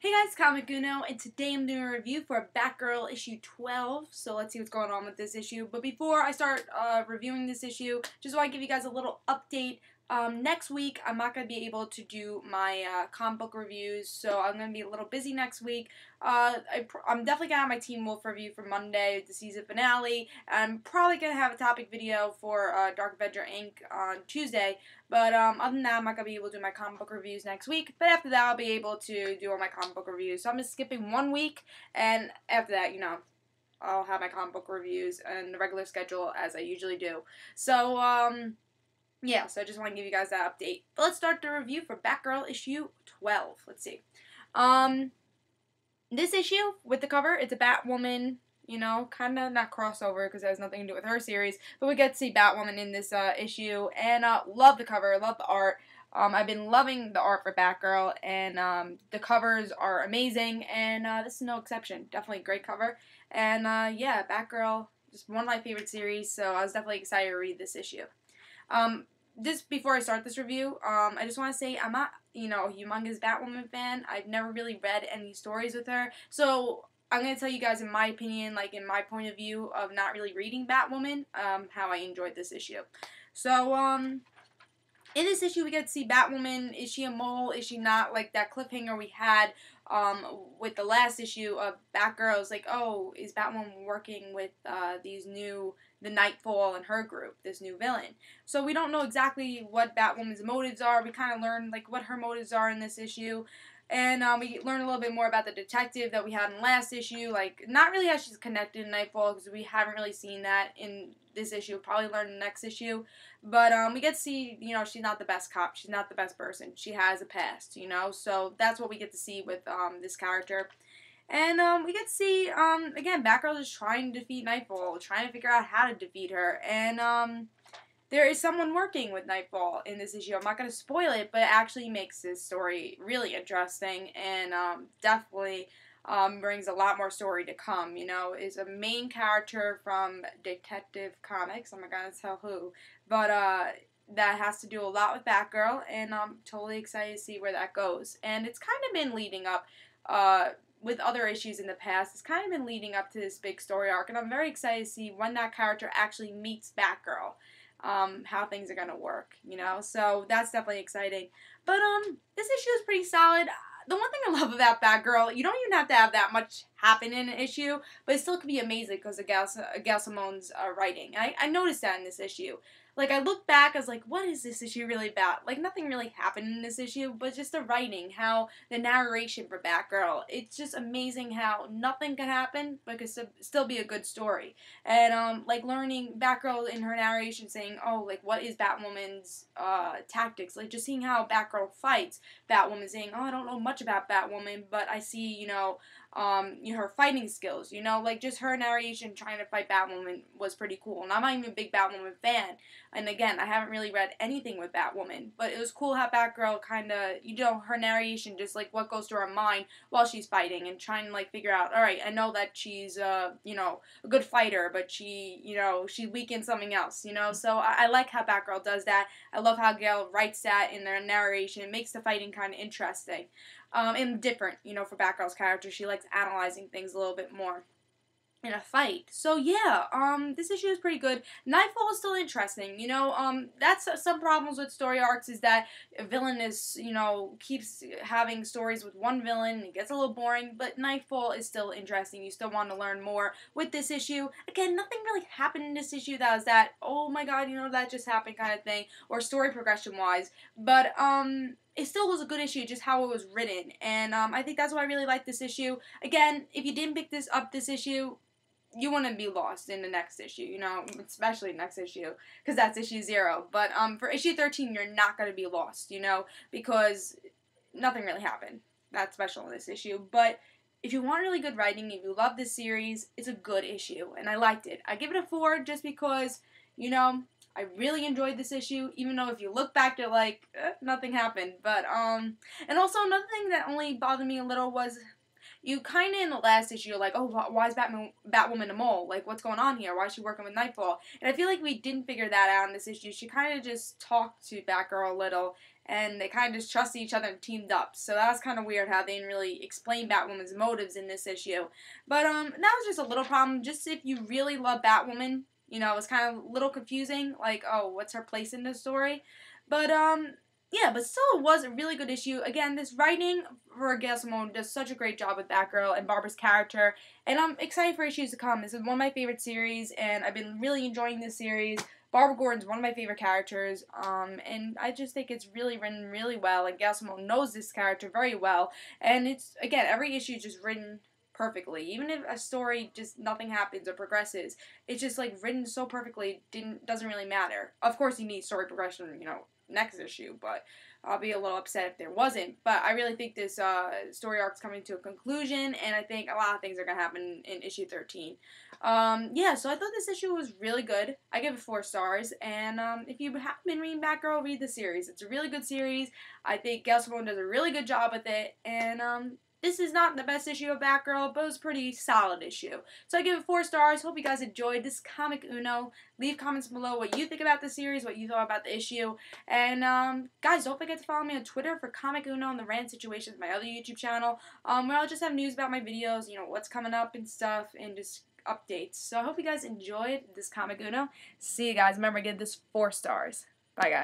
Hey guys, Comic Uno, and today I'm doing a review for Batgirl issue 12, so let's see what's going on with this issue. But before I start reviewing this issue, just want to give you guys a little update. Next week, I'm not going to be able to do my comic book reviews, so I'm going to be a little busy next week. I'm definitely going to have my Teen Wolf review for Monday, the season finale. I'm probably going to have a topic video for Dark Avenger Inc. on Tuesday. But other than that, I'm not going to be able to do my comic book reviews next week. But after that, I'll be able to do all my comic book reviews. So I'm just skipping 1 week, and after that, I'll have my comic book reviews and the regular schedule as I usually do. So, yeah, so I just want to give you guys that update. But let's start the review for Batgirl issue 12. Let's see. This issue, with the cover, it's a Batwoman, kind of not crossover because it has nothing to do with her series, but we get to see Batwoman in this issue, and love the cover, love the art. I've been loving the art for Batgirl, and the covers are amazing, and this is no exception. Definitely a great cover, and yeah, Batgirl, just one of my favorite series, so I was definitely excited to read this issue. Before I start this review, I just want to say I'm not, a humongous Batwoman fan. I've never really read any stories with her, so I'm going to tell you guys in my opinion, in my point of view of not really reading Batwoman, how I enjoyed this issue. So, in this issue, we get to see Batwoman. Is she a mole? Is she not? Like that cliffhanger we had with the last issue of Batgirl. It's like, oh, is Batwoman working with the Nightfall and her group, this new villain? So we don't know exactly what Batwoman's motives are. We kind of learn what her motives are in this issue. And we learn a little bit more about the detective that we had in the last issue. Not really how she's connected to Nightfall, because we haven't really seen that in this issue. We'll probably learn in the next issue. But we get to see, she's not the best cop. She's not the best person. She has a past, So that's what we get to see with this character. And we get to see, again, Batgirl is trying to defeat Nightfall, trying to figure out how to defeat her. And there is someone working with Nightfall in this issue. I'm not going to spoil it, but it actually makes this story really interesting, and definitely brings a lot more story to come. Is a main character from Detective Comics. I'm not going to tell who, but that has to do a lot with Batgirl, and I'm totally excited to see where that goes. And it's kind of been leading up, with other issues in the past, it's kind of been leading up to this big story arc, and I'm very excited to see when that character actually meets Batgirl. How things are gonna work, so that's definitely exciting. But this issue is pretty solid. The one thing I love about Batgirl, you don't even have to have that much happen in an issue, but it still could be amazing because of Gail Simone's writing. I noticed that in this issue. I look back, I was like, what is this issue really about? Nothing really happened in this issue, but just the writing, how the narration for Batgirl, it's just amazing how nothing can happen, but it could still be a good story. And, learning Batgirl in her narration saying, oh, what is Batwoman's tactics? Just seeing how Batgirl fights. Batwoman saying, oh, I don't know much about Batwoman, but I see, her fighting skills, just her narration trying to fight Batwoman was pretty cool. And I'm not even a big Batwoman fan. And again, I haven't really read anything with Batwoman, but it was cool how Batgirl kind of, her narration, just what goes through her mind while she's fighting and trying to figure out, alright, I know that she's, a good fighter, but she weak in something else, so I like how Batgirl does that. I love how Gail writes that in their narration. It makes the fighting kind of interesting. And different, for Batgirl's character. She likes analyzing things a little bit more in a fight. So yeah, this issue is pretty good. Nightfall is still interesting, that's some problems with story arcs, is that a villain is, keeps having stories with one villain, and it gets a little boring, but Nightfall is still interesting. You still want to learn more with this issue. Again, nothing really happened in this issue that was that, oh my god, that just happened kind of thing, or story progression wise, but, it still was a good issue, just how it was written, and I think that's why I really like this issue. Again, if you didn't pick this issue, you wouldn't be lost in the next issue, especially next issue, because that's issue 0. But for issue 13, you're not going to be lost, because nothing really happened that special in this issue. But if you want really good writing, if you love this series, it's a good issue, and I liked it. I give it a 4 just because, I really enjoyed this issue, even though if you look back, you're like, nothing happened. But, and also another thing that only bothered me a little was, you kind of in the last issue, you're like, oh, why is Batwoman a mole? What's going on here? Why is she working with Nightfall? And I feel like we didn't figure that out in this issue. She kind of just talked to Batgirl a little, and they kind of just trusted each other and teamed up. So that was kind of weird how they didn't really explain Batwoman's motives in this issue. But that was just a little problem. Just if you really love Batwoman, you know, it was kind of a little confusing. Like, oh, what's her place in this story? But yeah, but still it was a really good issue. Again, this writing for Gail Simone does such a great job with Batgirl and Barbara's character, and I'm excited for issues to come. This is one of my favorite series, and I've been really enjoying this series. Barbara Gordon's one of my favorite characters, and I just think it's really written really well, and Gail Simone knows this character very well, and it's, again, every issue is just written perfectly. Even if a story just nothing happens or progresses, it's just like written so perfectly, doesn't really matter. Of course you need story progression, you know, next issue, but I'll be a little upset if there wasn't. But I really think this story arc's coming to a conclusion, and I think a lot of things are going to happen in issue 13. Yeah, so I thought this issue was really good. I give it 4 stars, and if you haven't been reading Batgirl, read the series. It's a really good series. I think Gail Simone does a really good job with it, and this is not the best issue of Batgirl, but it was a pretty solid issue. So I give it 4 stars. Hope you guys enjoyed this Comic Uno. Leave comments below what you think about the series, what you thought about the issue. And, guys, don't forget to follow me on Twitter for Comic Uno and the Rant Situations, my other YouTube channel, where I'll just have news about my videos, you know, what's coming up and stuff, and just updates. So I hope you guys enjoyed this Comic Uno. See you guys. Remember, give this 4 stars. Bye, guys.